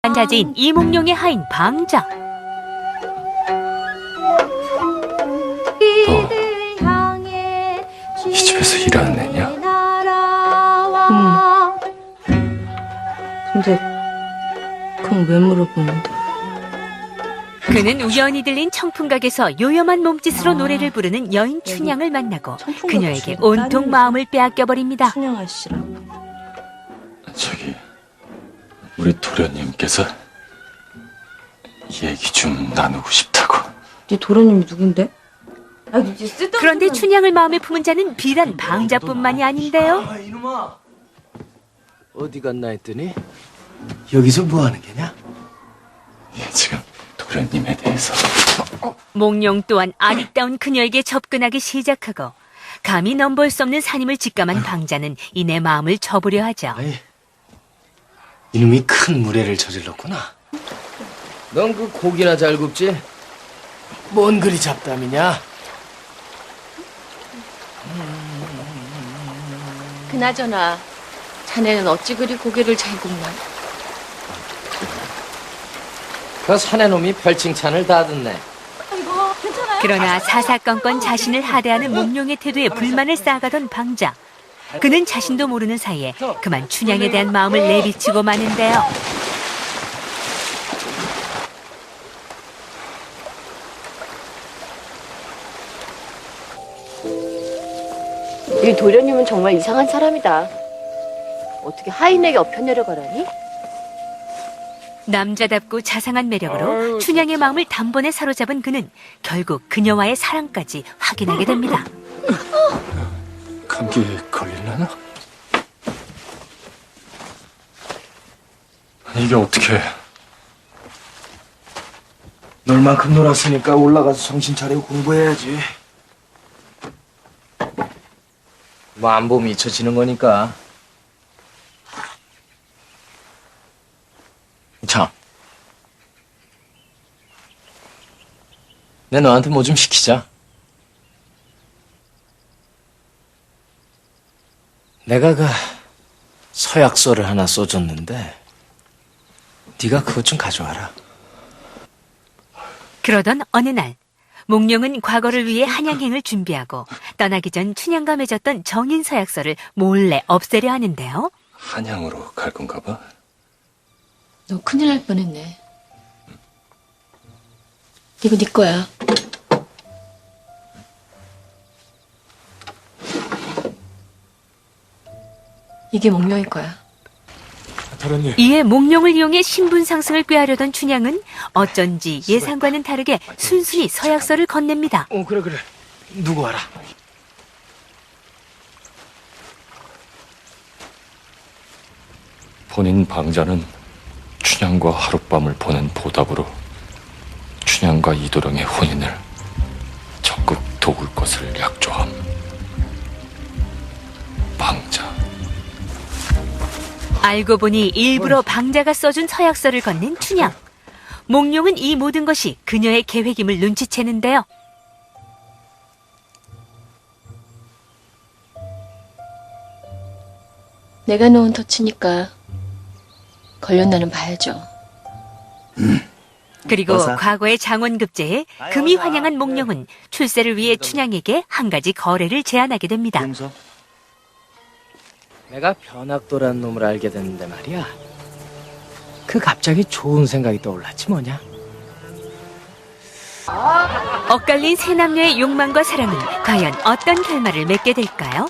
자제인 이몽룡의 하인 방자. 너 이 집에서 일하는 애냐? 근데 그건 왜 물어보는데? 그는 우연히 들린 청풍각에서 요염한 몸짓으로 노래를 부르는 여인 춘향을 만나고 그녀에게 온통 마음을 빼앗겨버립니다. 춘향 아씨라고. 저기 우리 도련님께서 얘기 좀 나누고 싶다고. 네 도련님이 누군데? 그런데 춘향을 마음에 품은 자는 비단 방자뿐만이 아닌데요. 아, 이놈아. 어디 갔나 했더니 여기서 뭐 하는 게냐? 얘 지금 도련님에 대해서 몽룡 또한 아리따운 그녀에게 접근하기 시작하고 감히 넘볼 수 없는 산임을 직감한 방자는 이내 마음을 접으려 하죠. 아이, 이놈이 큰 무례를 저질렀구나. 넌 그 고기나 잘 굽지? 뭔 그리 잡담이냐? 그나저나 자네는 어찌 그리 고개를 잘 굽나? 그 사내놈이 별칭찬을 다 듣네. 그러나 사사건건 자신을 하대하는 몽룡의 태도에 불만을 쌓아가던 방자. 그는 자신도 모르는 사이에 그만 춘향에 대한 마음을 내비치고 마는데요. 이 도련님은 정말 이상한 사람이다. 어떻게 하인에게 엎혀 내려가라니? 남자답고 자상한 매력으로 춘향의 마음을 단번에 사로잡은 그는 결국 그녀와의 사랑까지 확인하게 됩니다. 감기에 걸릴라나? 이게 어떻게? 놀만큼 놀았으니까 올라가서 정신 차리고 공부해야지. 뭐 안 보면 잊혀지는 거니까. 참, 내 너한테 뭐 좀 시키자. 내가 그 서약서를 하나 써줬는데 네가 그것 좀 가져와라. 그러던 어느 날 몽룡은 과거를 위해 한양행을 준비하고 떠나기 전 춘향과 맺었던 정인 서약서를 몰래 없애려 하는데요. 한양으로 갈 건가 봐. 너 큰일 날 뻔했네. 이거 네 거야. 이게 몽룡이 거야. 도련님. 이에 몽룡을 이용해 신분 상승을 꾀하려던 춘향은 어쩐지 예상과는 다르게 순순히 서약서를 건넵니다. 그래. 누구 알아? 본인 방자는 춘향과 하룻밤을 보낸 보답으로 춘향과 이도령의 혼인을 적극 도울 것을 약조함. 방자. 알고 보니 일부러 방자가 써준 서약서를 건넨 춘향. 몽룡은 이 모든 것이 그녀의 계획임을 눈치채는데요. 내가 놓은 터치니까 걸렸나는 봐야죠. 그리고 어서. 과거의 장원급제에 금이 환영한 몽룡은 출세를 위해 춘향에게 한 가지 거래를 제안하게 됩니다. 내가 변학도라는 놈을 알게 됐는데 말이야. 그 갑자기 좋은 생각이 떠올랐지 뭐냐? 엇갈린 세 남녀의 욕망과 사랑은 과연 어떤 결말을 맺게 될까요?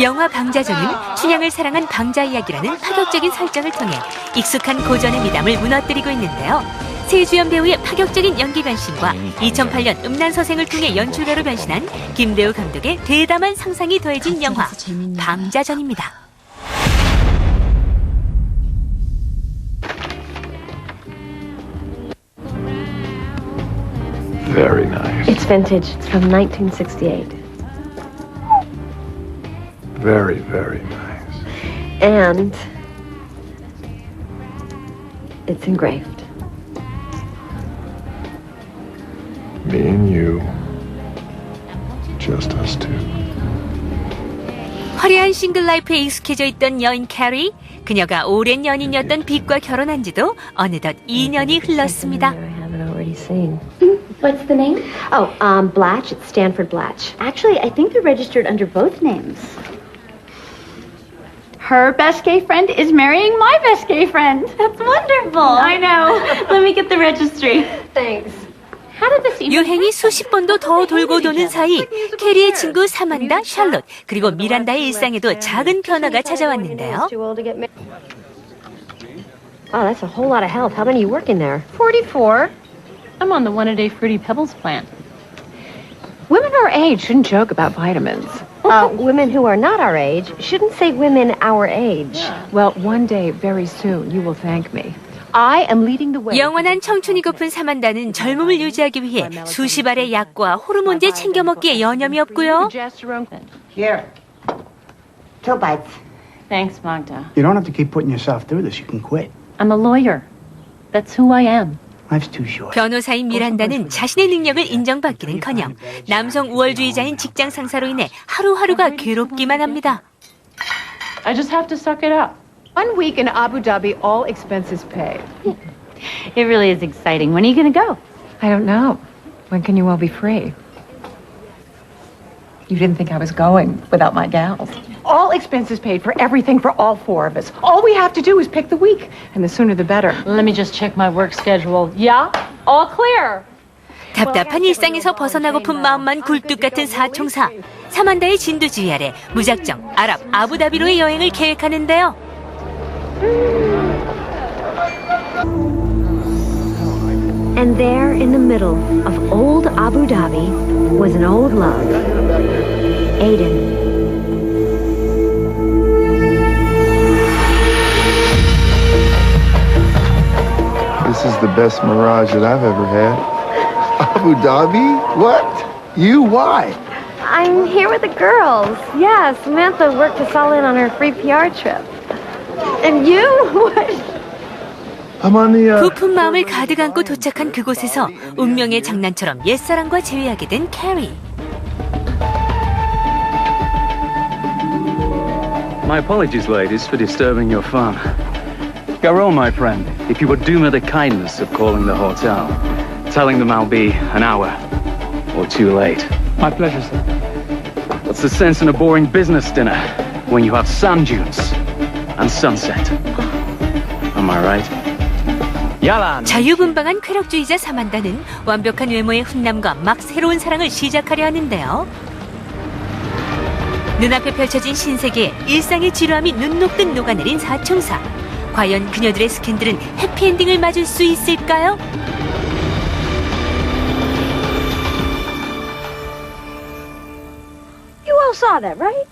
영화 방자전은 춘향을 사랑한 방자 이야기라는 파격적인 설정을 통해 익숙한 고전의 미담을 무너뜨리고 있는데요. 세주연 배우의 파격적인 연기 변신과 2008년 음란서생을 통해 연출가로 변신한 김대우 감독의 대담한 상상이 더해진 영화 방자전입니다. Very nice. It's vintage. It's from 1968. Very, very nice. And it's engraved. Me and you. Just us two. 화려한 싱글 라이프에 익숙해져 있던 여인 캐리, 그녀가 오랜 연인이었던 빅과 결혼한 지도 어느덧 2년이 흘렀습니다. What's the name? Oh, Blatch. It's Stanford Blatch. Actually, I think they're registered under both names. Her best gay friend is marrying my best gay friend. That's wonderful. I know. Let me get the registry. Thanks. How did this even 유행이 수십 번도 더 돌고 도는 사이 캐리의 친구 사만다, 샬롯, 그리고 미란다의 일상에도 작은 변화가 찾아왔는데요. Wow, that's a whole lot of help. How many you working there? 44. I'm on the one-a-day Fruity Pebbles plant. Women our age shouldn't joke about vitamins. Women who are not our age shouldn't say women our age. Well, one day, very soon, you will thank me. I am leading the way. 영원한 청춘이고픈 사만다는 젊음을 유지하기 위해 수십 알의 약과 호르몬제 챙겨 먹기에 여념이 없고요. Here. 2 bites. Thanks, Magda. You don't have to keep putting yourself through this. You can quit. I'm a lawyer. That's who I am. Life's too short. 변호사인 미란다는 자신의 능력을 인정받기는커녕 남성 우월주의자인 직장 상사로 인해 하루하루가 괴롭기만 합니다. I just have to suck it up. 1 week in Abu Dhabi, all expenses paid. It really is exciting. When are you going to go? I don't know. When can you all be free? You didn't think I was going without my gals. All expenses paid for everything for all 4 of us. All we have to do is pick the week, and the sooner the better. Let me just check my work schedule. Yeah? All clear. 답답한 일상에서 벗어나고픈 마음만 굴뚝 같은 사총사. 사만다의 진두지휘 아래 무작정 아랍 아부다비로의 여행을 계획하는데요. And there in the middle of old Abu Dhabi was an old love, Aiden. This is the best mirage that I've ever had. Abu Dhabi? What? You? Why? I'm here with the girls. Yeah, Samantha worked us all in on her free PR trip. And you? What? I'm on the, 부푼 마음을 가득 안고 도착한 그곳에서 운명의 장난처럼 옛사랑과 재회하게 된 캐리. My apologies, ladies, for disturbing your fun. Garou, my friend, if you would do me the kindness of calling the hotel, telling them I'll be an hour or 2 late. My pleasure, sir. What's the sense in a boring business dinner when you have sand dunes and sunset? Am I right? 자유분방한 쾌락주의자 사만다는 완벽한 외모의 훈남과 막 새로운 사랑을 시작하려 하는데요. 눈앞에 펼쳐진 신세계에 일상의 지루함이 눈 녹듯 녹아내린 사총사. 과연 그녀들의 스캔들은 해피엔딩을 맞을 수 있을까요? You all saw that, right?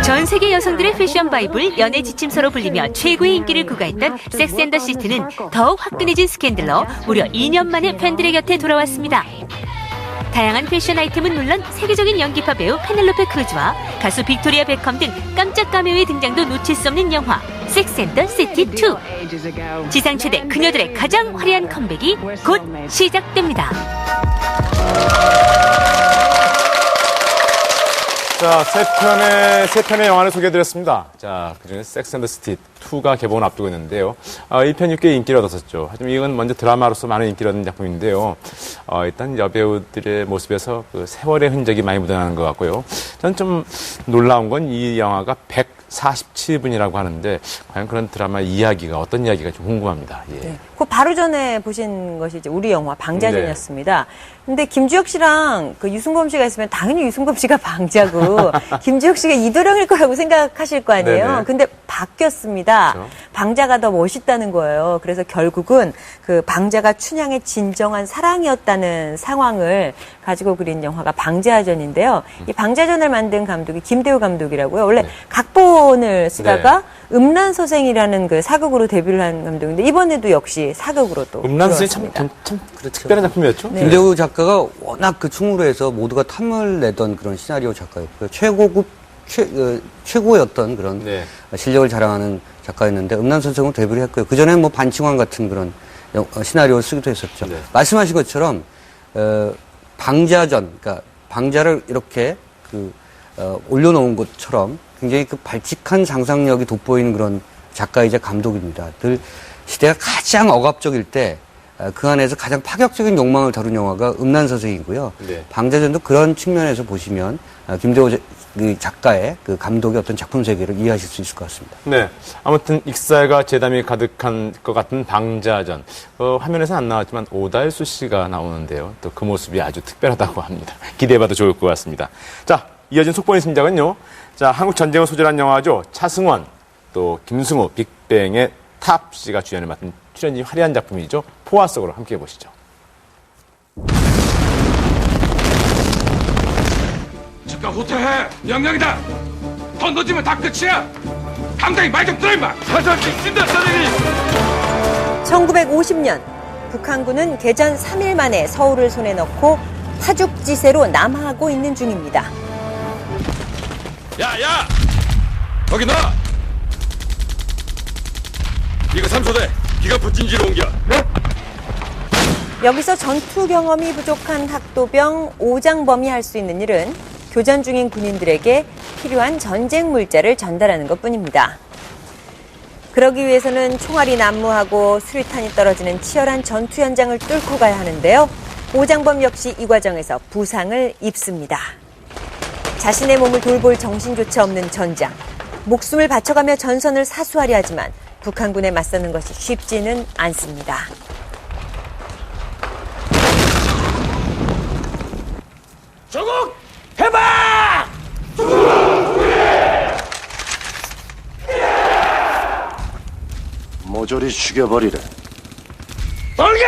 전 세계 여성들의 패션 바이블, 연애 지침서로 불리며 최고의 인기를 구가했던 섹스 앤 더 시티는 더욱 화끈해진 스캔들로 무려 2년 만에 팬들의 곁에 돌아왔습니다. 다양한 패션 아이템은 물론 세계적인 연기파 배우 페넬로페 크루즈와 가수 빅토리아 베컴 등 깜짝 카메오의 등장도 놓칠 수 없는 영화 섹스 앤 더 시티 2. 지상 최대 그녀들의 가장 화려한 컴백이 곧 시작됩니다. 자, 세 편의 영화를 소개해드렸습니다. 자, 그중에 섹스 앤 더 시티 2가 개봉을 앞두고 있는데요. 1편이 꽤 인기를 얻었었죠. 하지만 이건 먼저 드라마로서 많은 인기를 얻은 작품인데요. 일단 여배우들의 모습에서 그 세월의 흔적이 많이 묻어나는 것 같고요. 저는 좀 놀라운 건 이 영화가 147분이라고 하는데 과연 그런 드라마 이야기가 어떤 이야기가 좀 궁금합니다. 예. 네. 그 바로 전에 보신 것이 이제 우리 영화 방자전이었습니다. 근데 김주혁 씨랑 그 유승범 씨가 있으면 당연히 유승범 씨가 방자고 김주혁 씨가 이도령일 거라고 생각하실 거 아니에요. 네네. 근데 바뀌었습니다. 그렇죠. 방자가 더 멋있다는 거예요. 그래서 결국은 그 방자가 춘향의 진정한 사랑이었다는 상황을 가지고 그린 영화가 방자전인데요. 이 방자전을 만든 감독이 김대호 감독이라고요. 원래 각본을 쓰다가 음란서생이라는 그 사극으로 데뷔를 한 감독인데 이번에도 역시 사극으로 또 음란서생이 참 특별한 작품이었죠. 네. 김대호 작가가 워낙 그 충무로에서 모두가 탐을 내던 그런 시나리오 작가였고요. 최고였던 그런 실력을 자랑하는 작가였는데 음란서생으로 데뷔를 했고요. 그전에 뭐 반칭환 같은 그런 시나리오를 쓰기도 했었죠. 말씀하신 것처럼 방자전, 그러니까 방자를 이렇게 올려놓은 것처럼 굉장히 그 발칙한 상상력이 돋보이는 그런 작가이자 감독입니다. 늘 시대가 가장 억압적일 때 그 안에서 가장 파격적인 욕망을 다룬 영화가 음란서색이고요. 네. 방자전도 그런 측면에서 보시면 김대호 작가의 그 감독의 어떤 작품 세계를 이해하실 수 있을 것 같습니다. 네. 아무튼 익살과 재담이 가득한 것 같은 방자전. 화면에서는 안 나왔지만 오달수 씨가 나오는데요. 또 그 모습이 아주 특별하다고 합니다. 기대해봐도 좋을 것 같습니다. 자, 이어진 속보의 심작은요. 자, 한국 전쟁을 소재로 한 영화죠. 차승원, 또 김승우, 빅뱅의 탑 씨가 주연을 맡은 출연진이 화려한 작품이죠. 포화 속으로 함께 보시죠. 즉각 후퇴해! 명령이다! 더 늦으면 다 끝이야! 당당히 말 좀 들어 임마! 사전 찍힌다 사장님! 1950년 북한군은 개전 3일 만에 서울을 손에 넣고 파죽지세로 남하하고 있는 중입니다. 야! 거기 너! 이거 3소대 기갑부 진지로 옮겨. 여기서 전투 경험이 부족한 학도병 오장범이 할 수 있는 일은 교전 중인 군인들에게 필요한 전쟁 물자를 전달하는 것뿐입니다. 그러기 위해서는 총알이 난무하고 수류탄이 떨어지는 치열한 전투 현장을 뚫고 가야 하는데요. 오장범 역시 이 과정에서 부상을 입습니다. 자신의 몸을 돌볼 정신조차 없는 전장. 목숨을 바쳐가며 전선을 사수하려 하지만 북한군에 맞서는 것이 쉽지는 않습니다. 조국 해봐! 모조리 죽여버리래. 돌겨!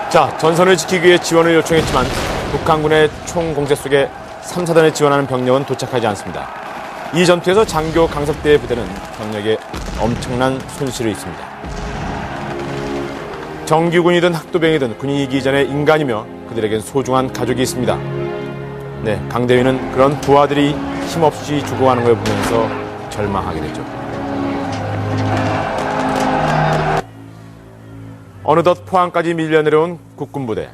자, 전선을 지키기 위해 지원을 요청했지만 북한군의 총공세 속에 3, 4단에 지원하는 병력은 도착하지 않습니다. 이 전투에서 장교 강석대의 부대는 병력에 엄청난 손실을 입습니다. 정규군이든 학도병이든 군이 이기 전에 인간이며 그들에겐 소중한 가족이 있습니다. 네, 강대위는 그런 부하들이 힘없이 죽어가는 걸 보면서 절망하게 되죠. 어느덧 포항까지 밀려내려온 국군부대.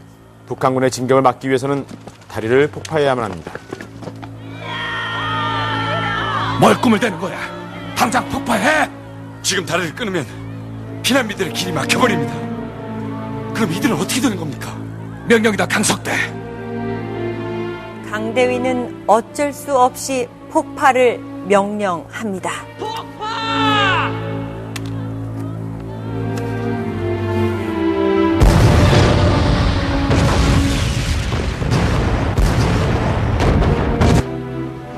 북한군의 진격을 막기 위해서는 다리를 폭파해야만 합니다. 뭘 꿈을 대는 거야? 당장 폭파해! 지금 다리를 끊으면 피난민들의 길이 막혀버립니다. 그럼 이들은 어떻게 되는 겁니까? 명령이다 강석대. 강대위는 어쩔 수 없이 폭파를 명령합니다.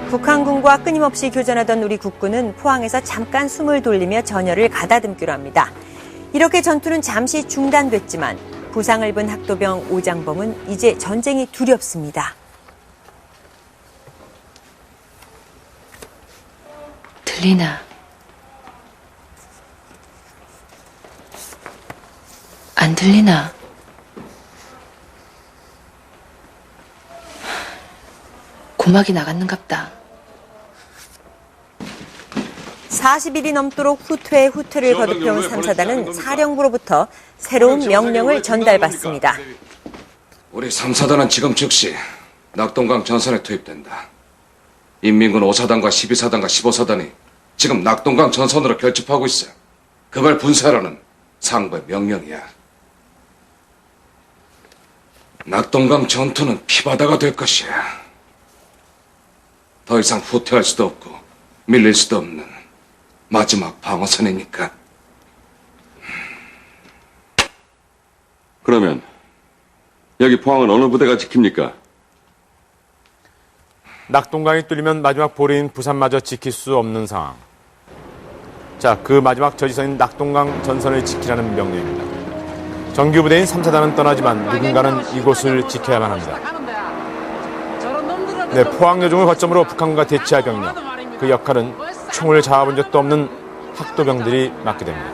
북한군과 끊임없이 교전하던 우리 국군은 포항에서 잠깐 숨을 돌리며 전열을 가다듬기로 합니다. 이렇게 전투는 잠시 중단됐지만 부상을 입은 학도병 오장범은 이제 전쟁이 두렵습니다. 들리나? 안 들리나? 고막이 나갔는갑다. 40일이 넘도록 후퇴에 후퇴를 거듭해온 3사단은 사령부로부터 새로운 명령을 전달받습니다. 우리 3사단은 지금 즉시 낙동강 전선에 투입된다. 인민군 5사단과 12사단과 15사단이 지금 낙동강 전선으로 결집하고 있어. 그걸 분쇄하라는 상부의 명령이야. 낙동강 전투는 피바다가 될 것이야. 더 이상 후퇴할 수도 없고 밀릴 수도 없는 마지막 방어선이니까. 그러면 여기 포항은 어느 부대가 지킵니까? 낙동강이 뚫리면 마지막 보리인 부산마저 지킬 수 없는 상황. 자, 그 마지막 저지선인 낙동강 전선을 지키라는 명령입니다. 정규부대인 3사단은 떠나지만 누군가는 이곳을 지켜야만 합니다. 네, 포항여중을 거점으로 북한군과 대치할 병력. 그 역할은 총을 잡아본 적도 없는 학도병들이 맡게 됩니다.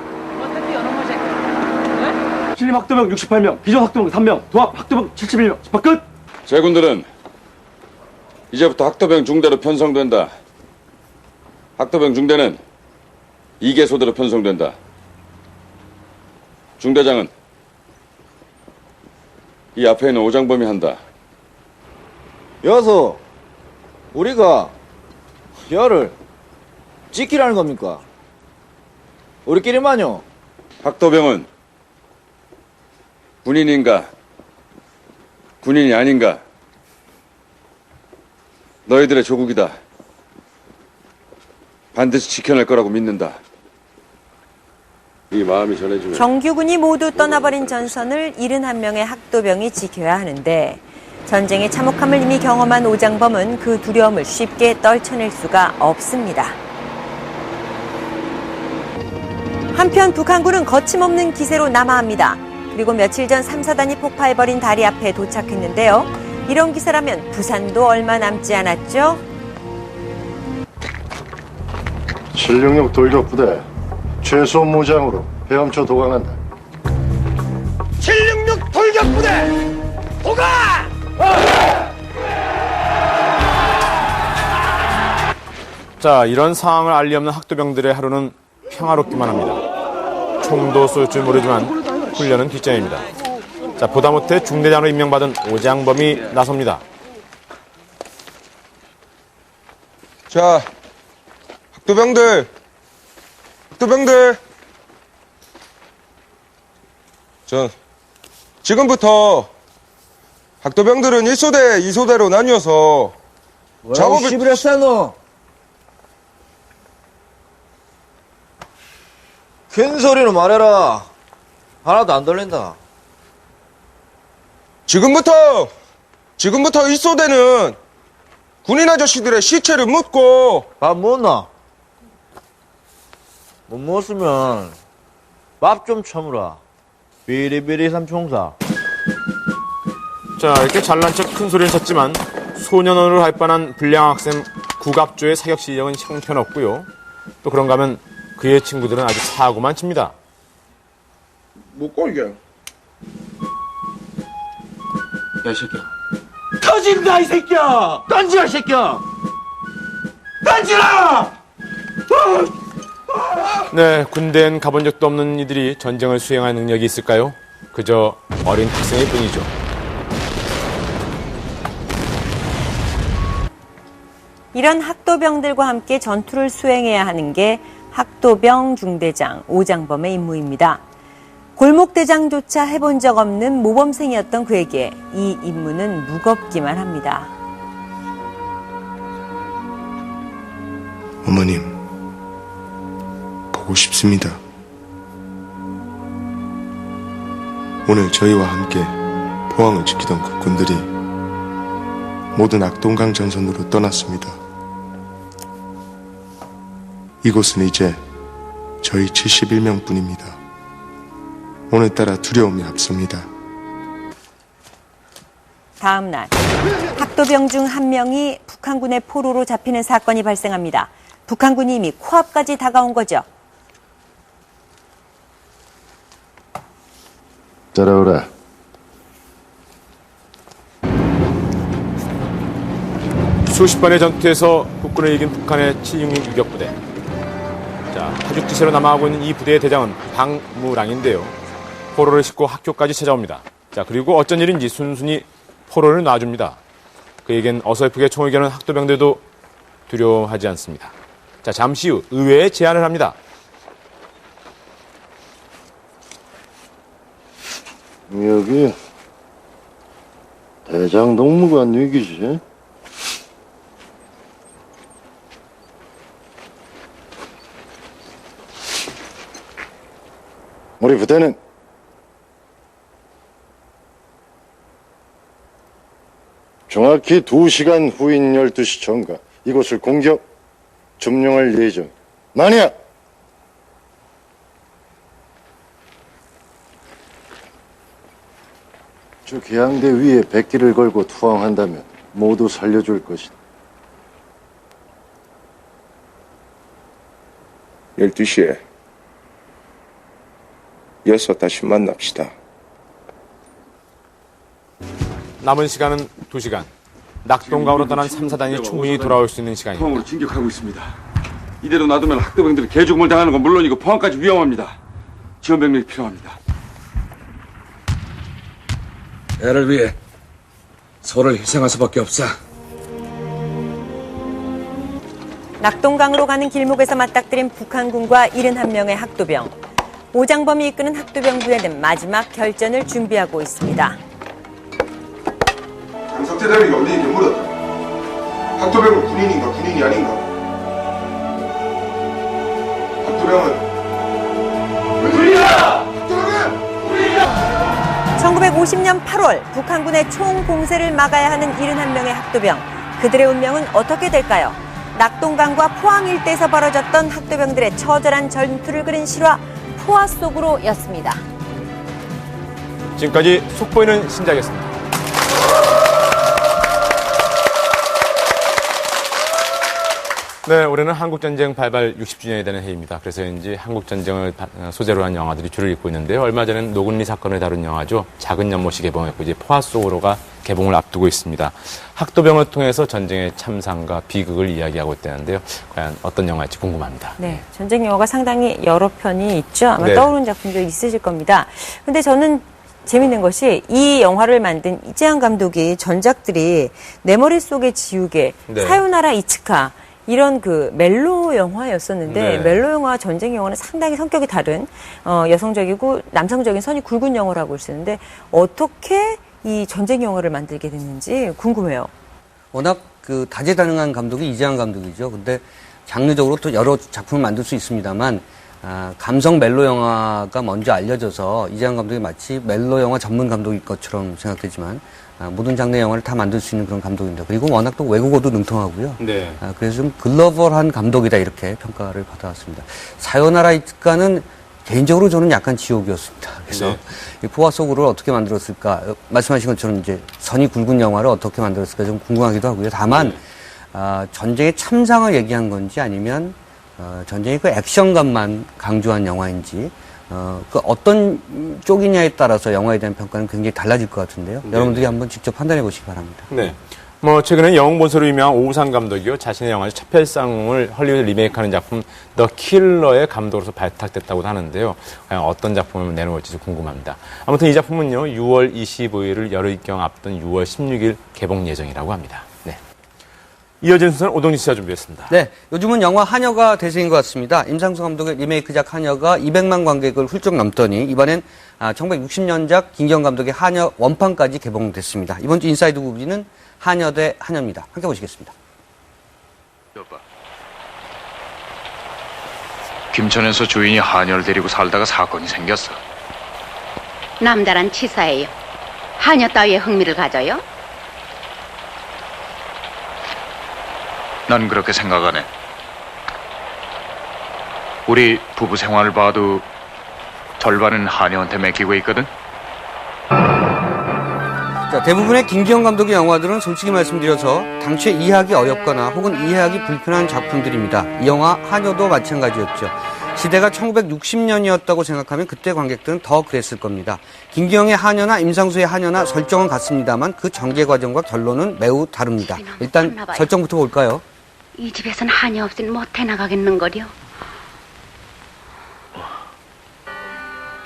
신림 학도병 68명, 기존 학도병 3명, 도합 학도병 71명. 집합 끝! 제군들은 이제부터 학도병 중대로 편성된다. 학도병 중대는 2개소대로 편성된다. 중대장은 이 앞에 있는 오장범이 한다. 여서 우리가 열을 지키라는 겁니까? 우리끼리만요. 학도병은 군인인가? 군인이 아닌가? 너희들의 조국이다. 반드시 지켜낼 거라고 믿는다. 이 마음이 전해지면 정규군이 모두 떠나버린 전선을 71명의 학도병이 지켜야 하는데 전쟁의 참혹함을 이미 경험한 오장범은 그 두려움을 쉽게 떨쳐낼 수가 없습니다. 한편 북한군은 거침없는 기세로 남하합니다. 그리고 며칠 전 3, 4단이 폭파해버린 다리 앞에 도착했는데요. 이런 기세라면 부산도 얼마 남지 않았죠? 766 돌격부대 최소 무장으로 헤엄쳐 도강한다. 766 돌격부대 도가! 자, 이런 상황을 알리 없는 학도병들의 하루는 평화롭기만 합니다. 총도 쏠 줄 모르지만 훈련은 뒷전입니다. 자, 보다 못해 중대장으로 임명받은 오장범이 나섭니다. 자, 학도병들, 지금부터 학도병들은 1소대, 2소대로 나뉘어서 작업을... 시비를 했어, 큰 소리로 말해라. 하나도 안 들린다. 지금부터 1소대는 군인 아저씨들의 시체를 묻고 밥 먹었나? 못 먹었으면 밥 좀 처물어. 비리비리 삼총사. 자, 이렇게 잘난 척 큰 소리를 쳤지만 소년원으로 할 뻔한 불량 학생 구갑조의 사격 실력은 형편없고요. 또 그런가 하면 그의 친구들은 아주 사고만 칩니다. 뭐고 이게? 야, 이 새끼야. 터진다, 이 새끼야! 던지라, 이 새끼야! 던지라! 네, 군대엔 가본 적도 없는 이들이 전쟁을 수행할 능력이 있을까요? 그저 어린 학생일 뿐이죠. 이런 학도병들과 함께 전투를 수행해야 하는 게 학도병 중대장 오장범의 임무입니다. 골목대장조차 해본 적 없는 모범생이었던 그에게 이 임무는 무겁기만 합니다. 어머님, 보고 싶습니다. 오늘 저희와 함께 포항을 지키던 국군들이 모두 낙동강 전선으로 떠났습니다. 이곳은 이제 저희 71명뿐입니다. 오늘따라 두려움이 앞섭니다. 다음 날 학도병 중 한 명이 북한군의 포로로 잡히는 사건이 발생합니다. 북한군이 이미 코앞까지 다가온 거죠. 따라오라. 수십 번의 전투에서 국군을 이긴 북한의 766 유격부대. 자, 타죽지세로 남아하고 있는 이 부대의 대장은 방무랑인데요. 포로를 싣고 학교까지 찾아옵니다. 자, 그리고 어쩐 일인지 순순히 포로를 놔줍니다. 그에겐 어설프게 총을 겨눈 학도병들도 두려워하지 않습니다. 자, 잠시 후 의외의 제안을 합니다. 여기 대장 동무관 위기지? 우리 부대는 정확히 2시간 후인 12시 전과 이곳을 공격, 점령할 예정. 만약 저 계양대 위에 백기를 걸고 투항한다면 모두 살려줄 것이다. 12시에 이어서 다시 만납시다. 남은 시간은 2시간. 낙동강으로 떠난 3, 4단이 충분히 돌아올 수 있는 시간입니다. 포항으로 진격하고 있습니다. 이대로 놔두면 학도병들이 개죽음을 당하는 건 물론이고 포항까지 위험합니다. 지원병력이 필요합니다. 애를 위해 소를 희생할 수밖에 없어. 낙동강으로 가는 길목에서 맞닥뜨린 북한군과 71명의 학도병. 오장범이 이끄는 학도병 부대는 마지막 결전을 준비하고 있습니다. 장석재 대위가 우리 얘기 물었다. 학도병은 군인인가 군인이 아닌가? 학도병은 군인이야! 학도병은 군인이야! 1950년 8월 북한군의 총공세를 막아야 하는 71명의 학도병. 그들의 운명은 어떻게 될까요? 낙동강과 포항 일대에서 벌어졌던 학도병들의 처절한 전투를 그린 실화 포화 속으로였습니다. 지금까지 속보이는 신작이었습니다. 네, 올해는 한국전쟁 발발 60주년이 되는 해입니다. 그래서인지 한국전쟁을 소재로 한 영화들이 줄을 잇고 있는데요. 얼마 전에는 노근리 사건을 다룬 영화죠. 작은 연못이 개봉했고 이제 포화 속으로가 개봉을 앞두고 있습니다. 학도병을 통해서 전쟁의 참상과 비극을 이야기하고 있다는데요. 과연 어떤 영화일지 궁금합니다. 네, 전쟁 영화가 상당히 여러 편이 있죠. 아마 네. 떠오르는 작품도 있으실 겁니다. 근데 저는 재밌는 것이 이 영화를 만든 이재한 감독이 전작들이 내 머릿속에 지우개, 네. 사요나라 이츠카 이런 그 멜로 영화였었는데 네. 멜로 영화와 전쟁 영화는 상당히 성격이 다른 여성적이고 남성적인 선이 굵은 영화라고 했었는데 어떻게 이 전쟁 영화를 만들게 됐는지 궁금해요. 워낙 그 다재다능한 감독이 이재한 감독이죠. 근데 장르적으로 또 여러 작품을 만들 수 있습니다만 감성 멜로 영화가 먼저 알려져서 이재한 감독이 마치 멜로 영화 전문 감독일 것처럼 생각되지만 모든 장르 영화를 다 만들 수 있는 그런 감독입니다. 그리고 워낙 또 외국어도 능통하고요. 네. 그래서 좀 글로벌한 감독이다 이렇게 평가를 받아왔습니다. 사요나라 이츠카는 개인적으로 저는 약간 지옥이었습니다. 그래서 네. 이 포화 속으로 어떻게 만들었을까? 말씀하신 것처럼 이제 선이 굵은 영화를 어떻게 만들었을까 좀 궁금하기도 하고요. 다만 전쟁의 참상을 얘기한 건지 아니면 전쟁의 그 액션감만 강조한 영화인지 그 어떤 쪽이냐에 따라서 영화에 대한 평가는 굉장히 달라질 것 같은데요. 네. 여러분들이 한번 직접 판단해 보시기 바랍니다. 네. 최근에 영웅본서로 유명한 오우상 감독이요. 자신의 영화 차별상을 헐리우드 리메이크하는 작품 더 킬러의 감독으로서 발탁됐다고 하는데요. 과연 어떤 작품을 내놓을지 궁금합니다. 아무튼 이 작품은요. 6월 25일을 열흘경 앞둔 6월 16일 개봉 예정이라고 합니다. 네. 이어진 순서는 오동진 씨가 준비했습니다. 네, 요즘은 영화 하녀가 대세인 것 같습니다. 임상수 감독의 리메이크작 하녀가 200만 관객을 훌쩍 넘더니 이번엔 1960년작 김기영 감독의 하녀 원판까지 개봉됐습니다. 이번 주 인사이드 부분은 하녀 대 하녀입니다. 함께 보시겠습니다. 김천에서 주인이 하녀를 데리고 살다가 사건이 생겼어. 남다란 치사예요. 하녀 따위에 흥미를 가져요? 난 그렇게 생각하네. 우리 부부 생활을 봐도 절반은 하녀한테 맡기고 있거든. 자, 대부분의 김기영 감독의 영화들은 솔직히 말씀드려서 당초에 이해하기 어렵거나 혹은 이해하기 불편한 작품들입니다. 이 영화 하녀도 마찬가지였죠. 시대가 1960년이었다고 생각하면 그때 관객들은 더 그랬을 겁니다. 김기영의 하녀나 임상수의 하녀나 설정은 같습니다만 그 전개 과정과 결론은 매우 다릅니다. 일단 설정부터 볼까요? 이 집에선 하녀 없인 못 해나가겠는거려.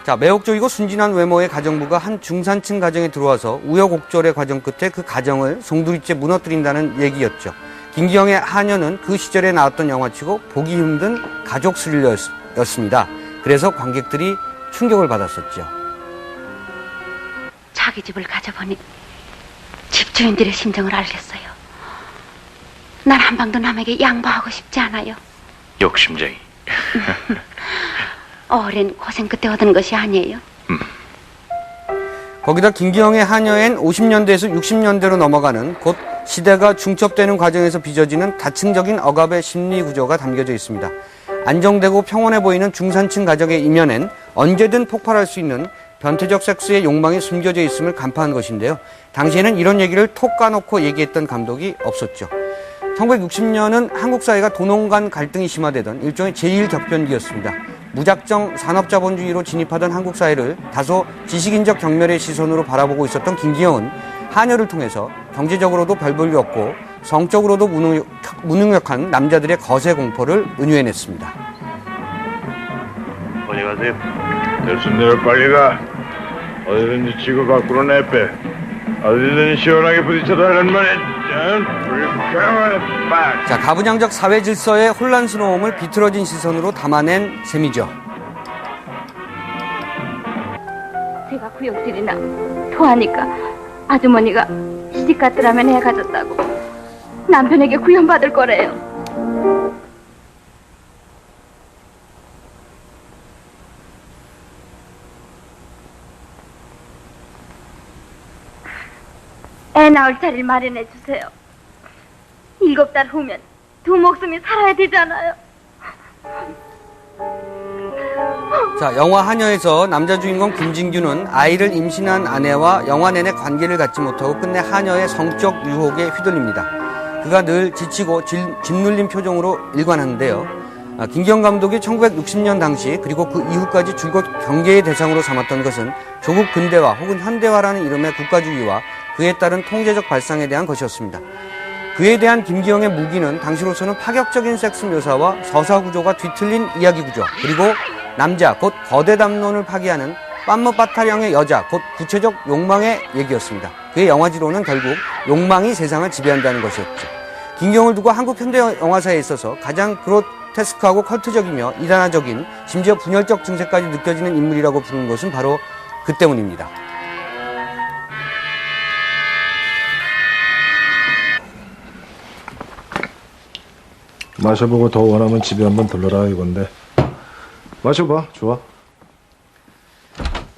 자, 매혹적이고 순진한 외모의 가정부가 한 중산층 가정에 들어와서 우여곡절의 과정 끝에 그 가정을 송두리째 무너뜨린다는 얘기였죠. 김기영의 하녀는 그 시절에 나왔던 영화치고 보기 힘든 가족 스릴러였습니다. 그래서 관객들이 충격을 받았었죠. 자기 집을 가져보니 집주인들의 심정을 알겠어요. 난 한 방도 남에게 양보하고 싶지 않아요. 욕심쟁이. 오랜 고생 끝에 얻은 것이 아니에요. 거기다 김기영의 하녀엔 50년대에서 60년대로 넘어가는 곧 시대가 중첩되는 과정에서 빚어지는 다층적인 억압의 심리 구조가 담겨져 있습니다. 안정되고 평온해 보이는 중산층 가정의 이면엔 언제든 폭발할 수 있는 변태적 섹스의 욕망이 숨겨져 있음을 간파한 것인데요. 당시에는 이런 얘기를 톡 까놓고 얘기했던 감독이 없었죠. 1960년은 한국 사회가 도농 간 갈등이 심화되던 일종의 제1격변기였습니다. 무작정 산업자본주의로 진입하던 한국 사회를 다소 지식인적 경멸의 시선으로 바라보고 있었던 김기영은 하녀를 통해서 경제적으로도 별 볼일 없고 성적으로도 무능력한 남자들의 거세 공포를 은유해냈습니다. 어디 가세요? 됐은 대로 빨리 가. 어디든지 치고 밖으로 내빼. 어디든 시원하게 부딪혀도 하란 말이야. 자, 가부장적 사회 질서의 혼란스러움을 비틀어진 시선으로 담아낸 셈이죠. 제가 구역질이나 토하니까 아주머니가 시집 갔더라면 애 가졌다고 남편에게 구현받을 거래요. 애 낳을 자리를 마련해 주세요. 7달 후면 두 목숨이 살아야 되잖아요. 자, 영화 하녀에서 남자 주인공 김진규는 아이를 임신한 아내와 영화 내내 관계를 갖지 못하고 끝내 하녀의 성적 유혹에 휘둘립니다. 그가 늘 지치고 짓눌린 표정으로 일관하는데요. 김기영 감독이 1960년 당시 그리고 그 이후까지 줄곧 경계의 대상으로 삼았던 것은 조국 근대화 혹은 현대화라는 이름의 국가주의와 그에 따른 통제적 발상에 대한 것이었습니다. 그에 대한 김기영의 무기는 당시로서는 파격적인 섹스 묘사와 서사 구조가 뒤틀린 이야기 구조, 그리고 남자, 곧 거대 담론을 파기하는 빰머빠타령의 여자, 곧 구체적 욕망의 얘기였습니다. 그의 영화지로는 결국 욕망이 세상을 지배한다는 것이었죠. 김기영을 두고 한국 현대 영화사에 있어서 가장 그로테스크하고 컬트적이며 이단화적인, 심지어 분열적 증세까지 느껴지는 인물이라고 부르는 것은 바로 그 때문입니다. 마셔보고 더 원하면 집에 한번 들러라 이건데. 마셔봐. 좋아.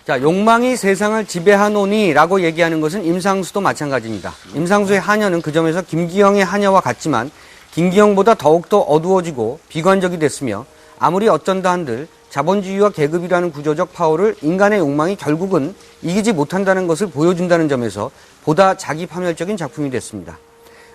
자, 욕망이 세상을 지배하노니 라고 얘기하는 것은 임상수도 마찬가지입니다. 임상수의 하녀는 그 점에서 김기영의 하녀와 같지만 김기영보다 더욱더 어두워지고 비관적이 됐으며, 아무리 어쩐다 한들 자본주의와 계급이라는 구조적 파워를 인간의 욕망이 결국은 이기지 못한다는 것을 보여준다는 점에서 보다 자기 파멸적인 작품이 됐습니다.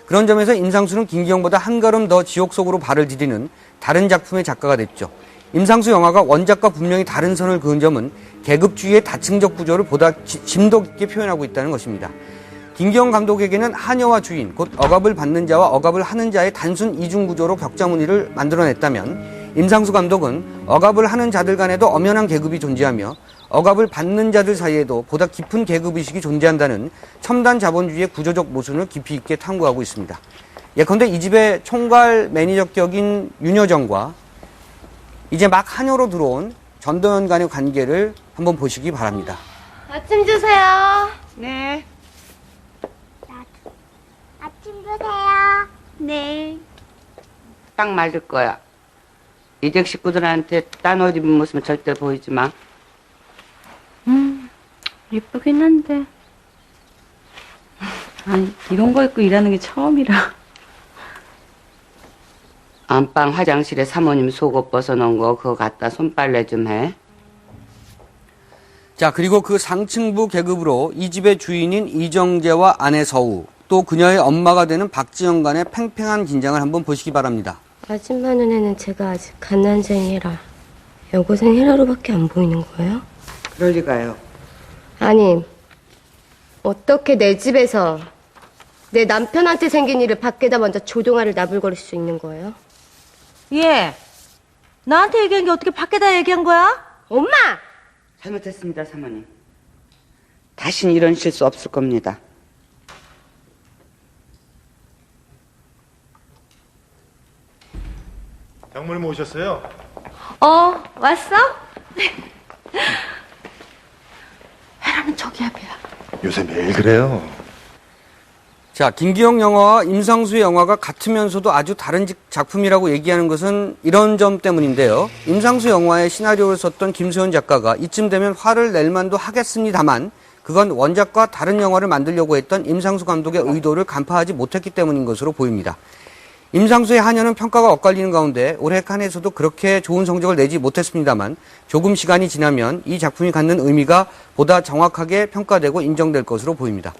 그런 점에서 임상수는 김기영보다 한 걸음 더 지옥 속으로 발을 디디는 다른 작품의 작가가 됐죠. 임상수 영화가 원작과 분명히 다른 선을 그은 점은 계급주의의 다층적 구조를 보다 심도 깊게 표현하고 있다는 것입니다. 김기영 감독에게는 하녀와 주인, 곧 억압을 받는 자와 억압을 하는 자의 단순 이중 구조로 격자무늬를 만들어냈다면, 임상수 감독은 억압을 하는 자들 간에도 엄연한 계급이 존재하며 억압을 받는 자들 사이에도 보다 깊은 계급의식이 존재한다는 첨단 자본주의의 구조적 모순을 깊이 있게 탐구하고 있습니다. 예컨대 이 집의 총괄 매니저 격인 윤여정과 이제 막 하녀로 들어온 전도연 간의 관계를 한번 보시기 바랍니다. 아침 주세요. 네. 아침 주세요. 네. 딱 맞을 거야. 이댁 식구들한테 딴 옷 입은 모습은 절대 보이지 마. 예쁘긴 한데. 아니, 이런 거 입고 일하는 게 처음이라. 안방 화장실에 사모님 속옷 벗어놓은 거 그거 갖다 손빨래 좀 해. 자, 그리고 그 상층부 계급으로 이 집의 주인인 이정재와 아내 서우, 또 그녀의 엄마가 되는 박지영 간의 팽팽한 긴장을 한번 보시기 바랍니다. 아줌마 눈에는 제가 아직 갓난쟁이라 여고생 헤라로밖에 안 보이는 거예요? 그럴 리가요. 아니, 어떻게 내 집에서 내 남편한테 생긴 일을 밖에다 먼저 조종아를 나불거릴 수 있는 거예요? 예. 나한테 얘기한 게 어떻게 밖에다 얘기한 거야? 엄마! 잘못했습니다, 사모님. 다신 이런 실수 없을 겁니다. 장모님 오셨어요? 왔어? 헤라는 저기야, 비야. 요새 매일 그래요. 자, 김기영 영화와 임상수의 영화가 같으면서도 아주 다른 작품이라고 얘기하는 것은 이런 점 때문인데요. 임상수 영화의 시나리오를 썼던 김소연 작가가 이쯤 되면 화를 낼 만도 하겠습니다만, 그건 원작과 다른 영화를 만들려고 했던 임상수 감독의 의도를 간파하지 못했기 때문인 것으로 보입니다. 임상수의 하녀는 평가가 엇갈리는 가운데 올해 칸에서도 그렇게 좋은 성적을 내지 못했습니다만, 조금 시간이 지나면 이 작품이 갖는 의미가 보다 정확하게 평가되고 인정될 것으로 보입니다.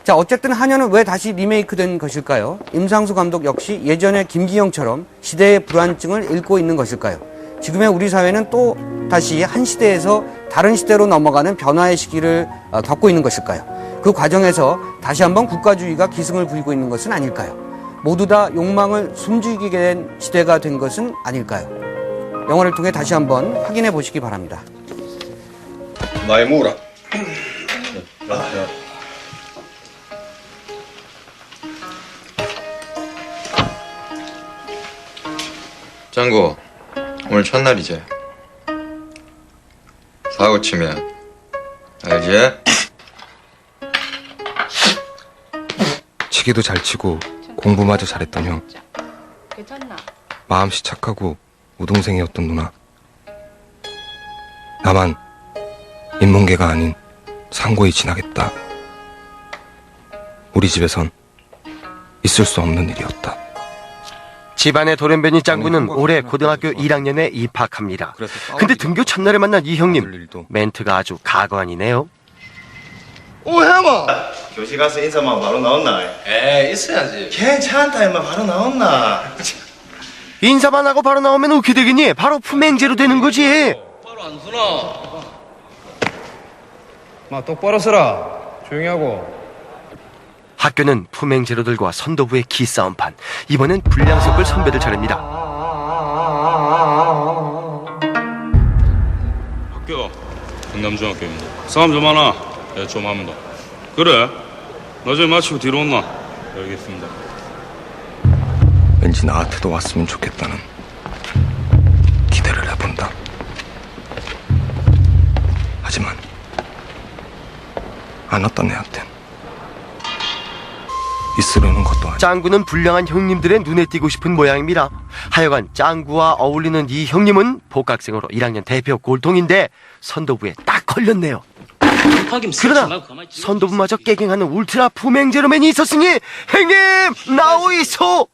자, 어쨌든 하녀는 왜 다시 리메이크된 것일까요? 임상수 감독 역시 예전의 김기영처럼 시대의 불안증을 읽고 있는 것일까요? 지금의 우리 사회는 또 다시 한 시대에서 다른 시대로 넘어가는 변화의 시기를 겪고 있는 것일까요? 그 과정에서 다시 한번 국가주의가 기승을 부리고 있는 것은 아닐까요? 모두 다 욕망을 숨죽이게 된 시대가 된 것은 아닐까요? 영화를 통해 다시 한번 확인해 보시기 바랍니다. 나의 모라. 짱구, 오늘 첫날이지? 사고 치면 알지? 치기도 잘 치고 공부마저 잘했던 형. 괜찮나? 마음씨 착하고 우동생이었던 누나. 나만 인문계가 아닌 상고에 지나겠다. 우리 집에선 있을 수 없는 일이었다. 집안의 돌연변이 짱구는 올해 고등학교 1학년에 입학합니다. 근데 등교 첫날에 만난 이 형님, 멘트가 아주 가관이네요. 오, 해마! 교실 가서 인사만 바로 나온나? 에이, 있어야지. 괜찮다, 임마. 바로 나온나? 인사만 하고 바로 나오면 어떻게 되겠니? 바로 품행제로 되는 거지. 바로 안 서나? 마, 똑바로 서라. 조용히 하고. 학교는 품행제로들과 선도부의 기싸움판. 이번엔 분량 섞을 선배들 차례입니다. 학교가 경남중학교입니다. 싸움 좀 하나? 네, 좀 합니다. 그래? 나중에 마치고 뒤로 온나? 알겠습니다. 왠지 나한테도 왔으면 좋겠다는 기대를 해본다. 하지만 안 왔던 애한텐 있으려는 것도 아니고. 짱구는 불량한 형님들의 눈에 띄고 싶은 모양입니다. 하여간 짱구와 어울리는 이 형님은 복학생으로 1학년 대표 골통인데 선도부에 딱 걸렸네요. 그러나 선도부마저 깨갱하는 울트라 품행제로맨이 있었으니 형님 나오이소.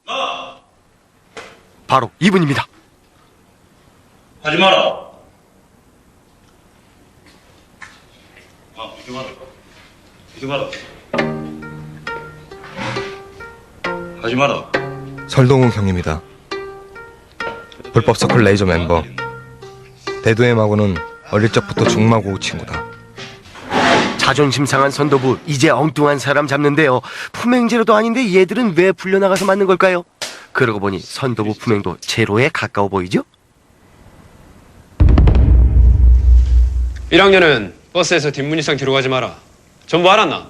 바로 이분입니다. 하지 마라. 이렇게 봐라. 이렇게 봐라. 하지 마라. 설동욱 형입니다. 불법 서클 레이저 멤버. 대두엠하고는 어릴 적부터 중마고 친구다. 자존심 상한 선도부, 이제 엉뚱한 사람 잡는데요. 품행제로도 아닌데 얘들은 왜 불려나가서 맞는 걸까요? 그러고 보니 선도부 품행도 제로에 가까워 보이죠? 1학년은 버스에서 뒷문이상 뒤로 가지 마라. 전부 알았나?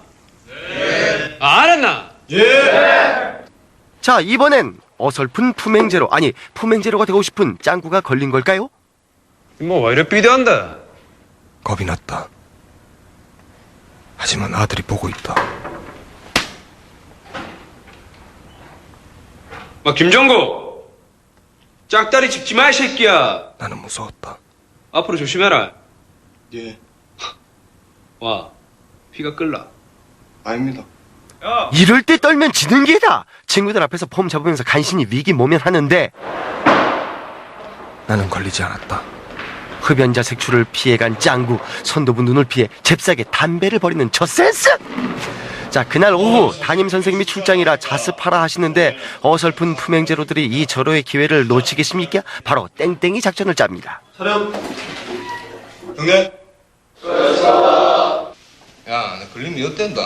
네. 알았나? 예. 자, 이번엔 어설픈 품행제로, 아니 품행제로가 되고 싶은 짱구가 걸린 걸까요? 뭐 왜 이래 삐대한다. 겁이 났다. 하지만 아들이 보고 있다. 김정구! 짝다리 짚지 마, 이 새끼야! 나는 무서웠다. 앞으로 조심해라. 예. 와, 피가 끓라. 아닙니다. 이럴 때 떨면 지는 게다. 친구들 앞에서 폼 잡으면서 간신히 위기 모면하는데 나는 걸리지 않았다. 흡연자 색출을 피해간 짱구, 선도부 눈을 피해 잽싸게 담배를 버리는 저 센스! 자, 그날 오후 담임 선생님이 출장이라 자습하라 하시는데 어설픈 품행제로들이 이 절호의 기회를 놓치겠습니까? 바로 땡땡이 작전을 짭니다. 촬영. 경례. 야, 나 걸리면 엿댄다.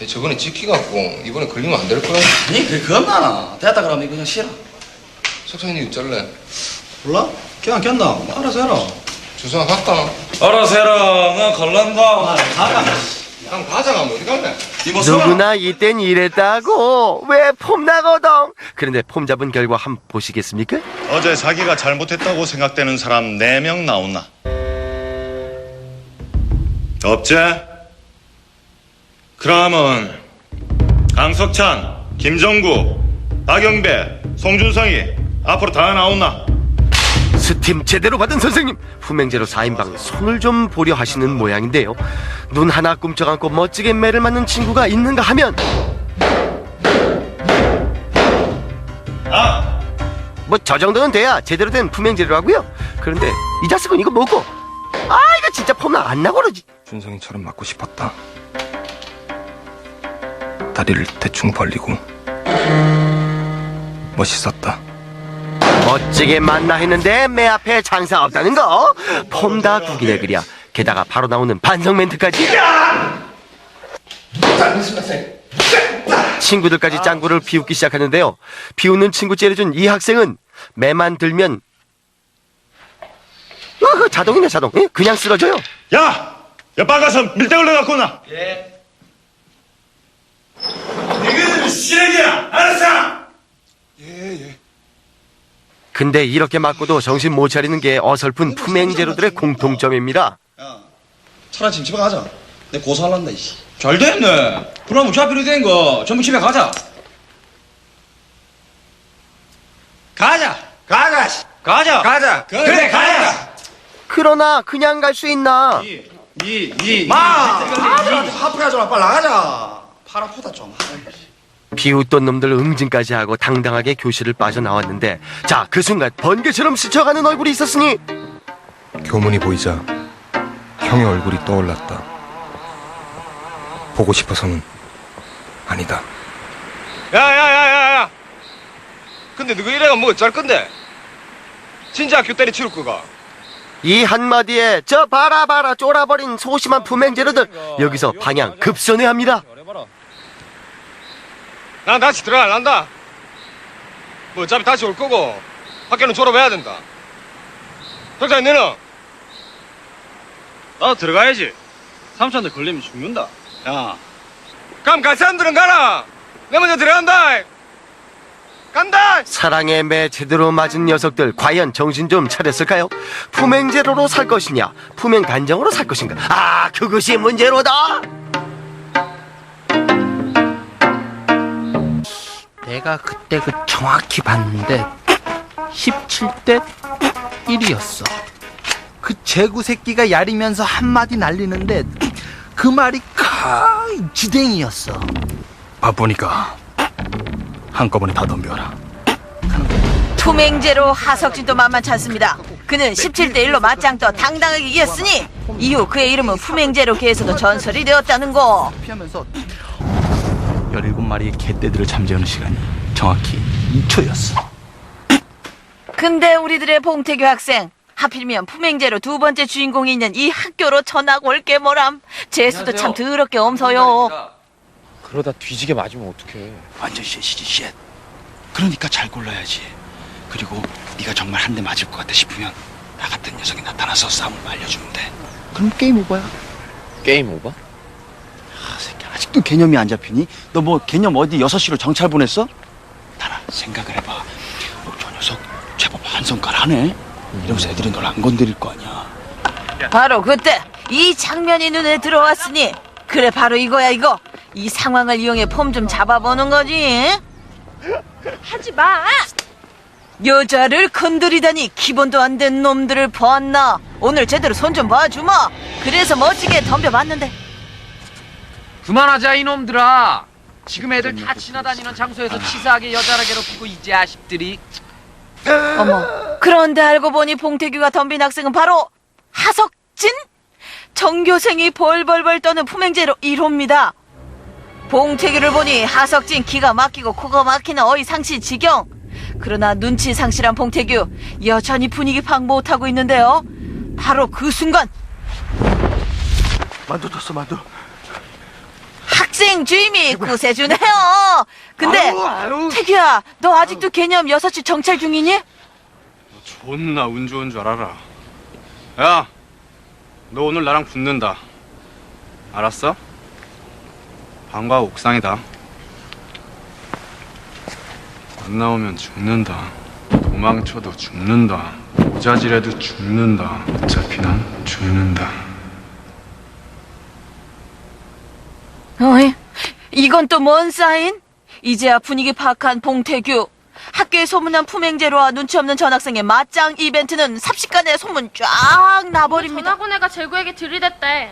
저번에 지키갖고 이번에 걸리면 안 될 거야. 아니, 그게 겁나나? 됐다 그러면 이거 그냥 싫어. 석찬이 어쩔래? 몰라? 그냥 꼈나? 뭐 알아서 해라. 주소나 갔다. 알아서 해라. 나 갈란다. 난 가자가면 어디 갈래? 누구나 이땐 이랬다고. 왜 폼 나거든. 그런데 폼 잡은 결과 한번 보시겠습니까? 어제 자기가 잘못했다고 생각되는 사람 4명 나온나? 없지? 그러면 강석찬, 김정구, 박영배, 송준성이 앞으로 다 나온나? 스팀 제대로 받은 선생님, 품행제로 4인방 손을 좀 보려 하시는 모양인데요. 눈 하나 꿈쩍 않고 멋지게 매를 맞는 친구가 있는가 하면 뭐 저 정도는 돼야 제대로 된 품행제로라고요. 그런데 이 자식은 이거 뭐고? 아, 이거 진짜 폼나 안 나고 그러지. 준성이처럼 맞고 싶었다. 다리를 대충 벌리고 멋있었다. 멋지게 만나 했는데 매 앞에 장사 없다는 거. 폼 다 구기네 그랴. 게다가 바로 나오는 반성 멘트까지. 친구들까지 짱구를 비웃기 시작하는데요. 비웃는 친구 째려준 이 학생은 매만 들면 자동이네 자동. 그냥 쓰러져요. 야! 옆방 가서 밀대 걸려갖고 나! 예. 이거는 쓰레기야! 알았어! 예. 근데 이렇게 맞고도 정신 못 차리는 게 어설픈 품행제로들의 공통점입니다. 차라리 지금 집에 가자. 내 고소할란다, 이씨. 잘 됐네. 그럼 우리 앞으로 된 거 전부 집에 가자. 가자. 가자. 그래, 가자. 그러나 그냥 갈 수 있나? 하프하지 마. 빨리 나가자. 팔 아프다, 좀. 비웃던 놈들 응징까지 하고 당당하게 교실을 빠져나왔는데, 자, 그 순간 번개처럼 스쳐가는 얼굴이 있었으니 교문이 보이자 형의 얼굴이 떠올랐다. 보고 싶어서는 아니다. 야야야야야. 근데 너가 이래가 뭐 어쩔 건데? 진짜 학교 때리 치울 거가? 이 한마디에 저 봐라 쫄아버린 소심한 품행제로들 여기서 방향 급선회합니다. 난 다시 들어갈란다. 뭐 어차피 다시 올 거고 학교는 졸업해야 된다. 형사 너는? 나도 들어가야지. 삼촌한테 걸리면 죽는다. 야, 그럼 갈 사람들은 가라. 내 먼저 들어간다. 간다. 사랑의 매 제대로 맞은 녀석들 과연 정신 좀 차렸을까요? 품행제로로 살 것이냐 품행단정으로 살 것인가? 아, 그것이 문제로다. 내가 그때 정확히 봤는데 17대 1이었어. 그 제구 새끼가 야리면서 한마디 날리는데 그 말이 지댕이였어. 바쁘니까 한꺼번에 다 덤벼라. 품행제로 하석진도 만만치 않습니다. 그는 17대 1로 맞짱 떠 당당하게 이겼으니 이후 그의 이름은 품행제로계에서도 전설이 되었다는 거. 피하면서 17마리의 개떼들을 잠재우는 시간이 정확히 2초였어. 근데 우리들의 봉태규 학생 하필이면 품행제로 두 번째 주인공이 있는 이 학교로 전학 올게 뭐람. 재수도 참 더럽게 엄서요. 그러다 뒤지게 맞으면 어떡해. 완전 쉣이지 쉣. 그러니까 잘 골라야지. 그리고 네가 정말 한 대 맞을 것 같다 싶으면 나 같은 녀석이 나타나서 싸움을 알려주면 돼. 그럼 게임 오버야. 게임 오버? 새끼 아직도 개념이 안 잡히니? 너 뭐 개념 어디 6시로 정찰 보냈어? 나라 생각을 해봐. 저 녀석 제법 한 성깔 하네. 이러면서 애들이 널 안 건드릴 거 아니야. 바로 그때 이 장면이 눈에 들어왔으니 그래 바로 이거야 이거. 이 상황을 이용해 폼 좀 잡아보는 거지. 하지 마. 여자를 건드리다니 기본도 안 된 놈들을 보았나. 오늘 제대로 손 좀 봐주마. 그래서 멋지게 덤벼봤는데. 그만하자 이놈들아. 지금 애들 다 지나다니는 장소에서 치사하게 여자를 괴롭히고 이 자식들이. 어머, 그런데 알고 보니 봉태규가 덤빈 학생은 바로 하석진? 전교생이 벌벌벌 떠는 품행제로 1호입니다. 봉태규를 보니 하석진 기가 막히고 코가 막히는 어이 상시 지경. 그러나 눈치 상실한 봉태규 여전히 분위기 파악 못하고 있는데요. 바로 그 순간 만두 떴어 만두. 학생 주임이 구세주네요. 근데 태규야 너 아직도 개념 6시 정찰 중이니? 존나 운 좋은 줄 알아라. 야, 너 오늘 나랑 붙는다. 알았어? 방과 옥상이다. 안 나오면 죽는다. 도망쳐도 죽는다. 모자질해도 죽는다. 어차피 난 죽는다. 어이, 이건 또 뭔 사인? 이제야 분위기 파악한 봉태규. 학교에 소문난 품행제로와 눈치 없는 전학생의 맞짱 이벤트는 삽시간에 소문 쫙 나버립니다. 전학원애가 제구에게 들이댔대.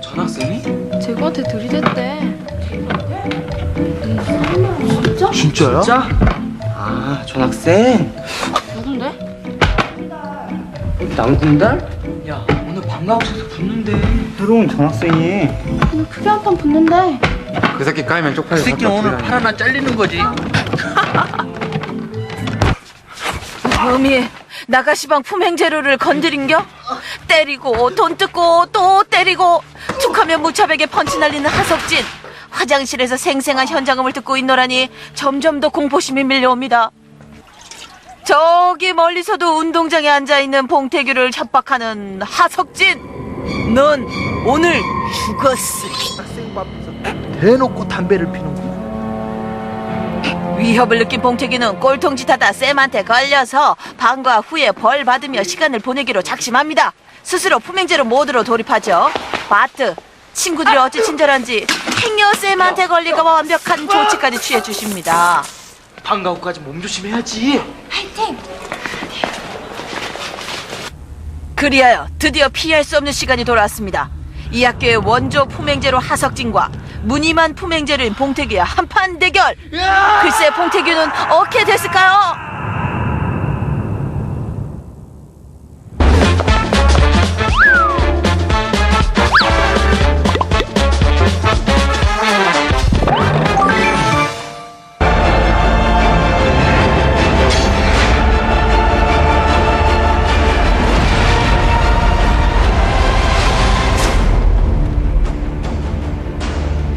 전학생이? 제구한테 들이댔대. 진짜야? 진짜? 아 전학생. 누군데? 남궁달? 야 오늘 방과후에서 붙는데. 새로운 전학생이. 오늘 크게 한 판 붙는데. 그 새끼 까이면 쪽팔려. 그 새끼 오늘 팔 하나 잘리는 거지. 음이 나가시방 품행제로를 건드린겨? 때리고 돈 뜯고 또 때리고 툭하면 무차별하게 펀치 날리는 하석진. 화장실에서 생생한 현장음을 듣고 있노라니 점점 더 공포심이 밀려옵니다. 저기 멀리서도 운동장에 앉아있는 봉태규를 협박하는 하석진. 넌 오늘 죽었으리. 대놓고 담배를 피는구만. 위협을 느낀 봉태규는 꼴통짓하다 쌤한테 걸려서 방과 후에 벌 받으며 시간을 보내기로 작심합니다. 스스로 품행제로 모드로 돌입하죠. 바트, 친구들이 어찌 친절한지 행여 쌤한테 걸릴까 봐 완벽한 조치까지 취해주십니다. 방과 후까지 몸 조심해야지. 화이팅! 그리하여 드디어 피할 수 없는 시간이 돌아왔습니다. 이 학교의 원조 품행제로 하석진과 무늬만 품행제로인 봉태규의 한판 대결. 글쎄 봉태규는 어떻게 됐을까요?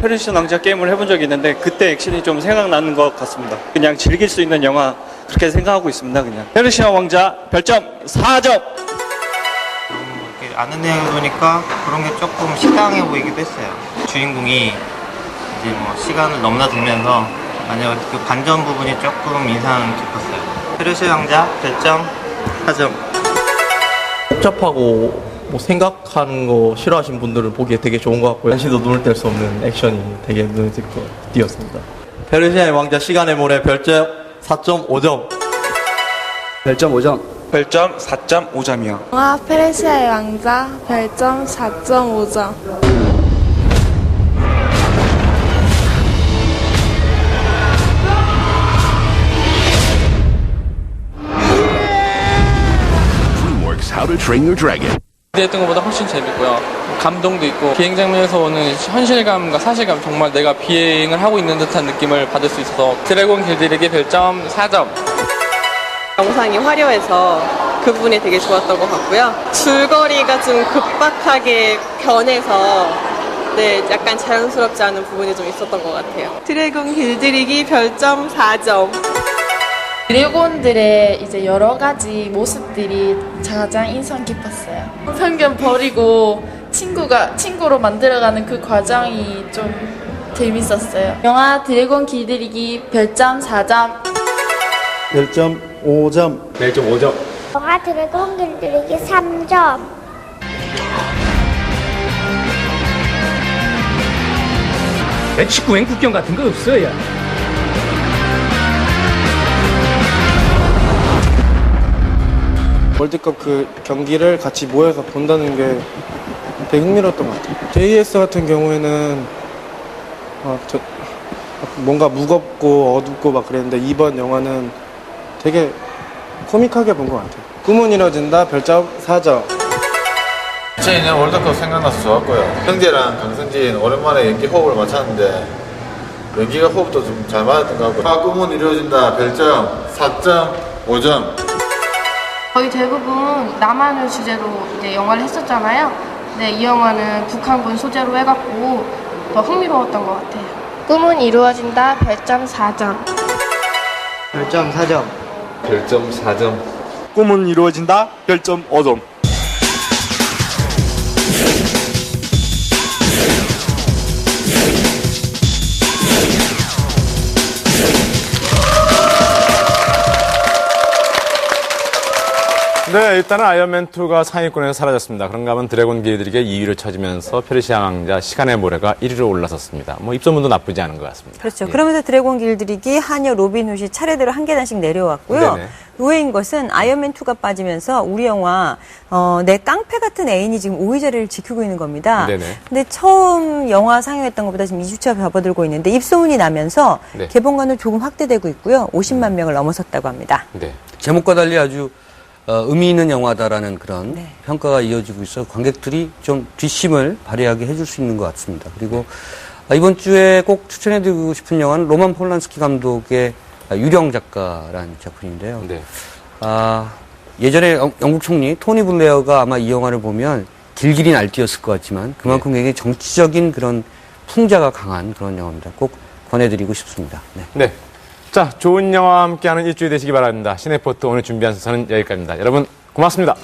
페르시아 왕자 게임을 해본 적이 있는데 그때 액션이 좀 생각나는 것 같습니다. 그냥 즐길 수 있는 영화 그렇게 생각하고 있습니다. 그냥 페르시아 왕자 별점 4점. 아는 내용을 보니까 그런 게 조금 식당해 보이기도 했어요. 주인공이 이제 뭐 시간을 넘나들면서 만약 그 반전 부분이 조금 인상 깊었어요. 페르시아 왕자 별점 4점. 복잡하고 뭐 생각하는 거 싫어하시는 분들은 보기에 되게 좋은 것 같고요. 한시도 눈을 뗄 수 없는 액션이 되게 눈에 띄었습니다. 페르시아의 왕자 시간의 모래 별점 4.5점. 별점 5점. 별점 4.5점이요. 영화 페르시아의 왕자 별점 4.5점. How to Train Your Dragon. 기대했던 것보다 훨씬 재밌고요. 감동도 있고 비행 장면에서 오는 현실감과 사실감 정말 내가 비행을 하고 있는 듯한 느낌을 받을 수 있어서 드래곤 길들이기 별점 4점. 영상이 화려해서 그 부분이 되게 좋았던 것 같고요. 줄거리가 좀 급박하게 변해서 약간 자연스럽지 않은 부분이 좀 있었던 것 같아요. 드래곤 길들이기 별점 4점. 드래곤들의 이제 여러 가지 모습들이 가장 인상 깊었어요. 편견 버리고 친구로 만들어가는 그 과정이 좀 재밌었어요. 영화 드래곤 길들이기 별점 4점. 별점 5점. 별점 5점. 영화 드래곤 길들이기 3점. 왜 직구행 국경 같은 거 없어요? 월드컵 그 경기를 같이 모여서 본다는 게 되게 흥미로웠던 것 같아요. JS 같은 경우에는 뭔가 무겁고 어둡고 막 그랬는데 이번 영화는 되게 코믹하게 본 것 같아요. 꿈은 이뤄진다 별점 4점. 2002년 월드컵 생각나서 좋았고요. 형제랑 강승진 오랜만에 연기 호흡을 맞췄는데 연기가 호흡도 좀 잘 맞았던 것 같고 꿈은 이루어진다 별점 4.5점. 거의 대부분 남한을 주제로 이제 영화를 했었잖아요. 네, 이 영화는 북한군 소재로 해갖고 더 흥미로웠던 것 같아요. 꿈은 이루어진다 별점 4점. 별점 4점. 별점 4점. 꿈은 이루어진다 별점 5점. 네, 일단은 아이언맨2가 상위권에서 사라졌습니다. 그런가 하면 드래곤 길들이기가 2위를 차지면서 페르시아 왕자 시간의 모래가 1위로 올라섰습니다. 뭐 입소문도 나쁘지 않은 것 같습니다. 그렇죠. 그러면서 드래곤 길들이기, 하녀, 로빈훗이 차례대로 한 계단씩 내려왔고요. 네네. 의외인 것은 아이언맨2가 빠지면서 우리 영화 내 깡패 같은 애인이 지금 5위 자리를 지키고 있는 겁니다. 네네. 근데 처음 영화 상영했던 것보다 지금 2주차 접어들고 있는데 입소문이 나면서 네. 개봉관은 조금 확대되고 있고요. 50만 명을 넘어섰다고 합니다. 네. 제목과 달리 아주 의미 있는 영화다라는 그런 평가가 이어지고 있어 관객들이 좀 뒷심을 발휘하게 해줄 수 있는 것 같습니다. 그리고 이번 주에 꼭 추천해드리고 싶은 영화는 로만 폴란스키 감독의 유령 작가라는 작품인데요. 네. 예전에 영국 총리 토니 블레어가 아마 이 영화를 보면 길길이 날뛰었을 것 같지만 그만큼 굉장히 정치적인 그런 풍자가 강한 그런 영화입니다. 꼭 권해드리고 싶습니다. 네. 자, 좋은 영화와 함께하는 일주일 되시기 바랍니다. 시네포트 오늘 준비한 순서는 여기까지입니다. 여러분 고맙습니다.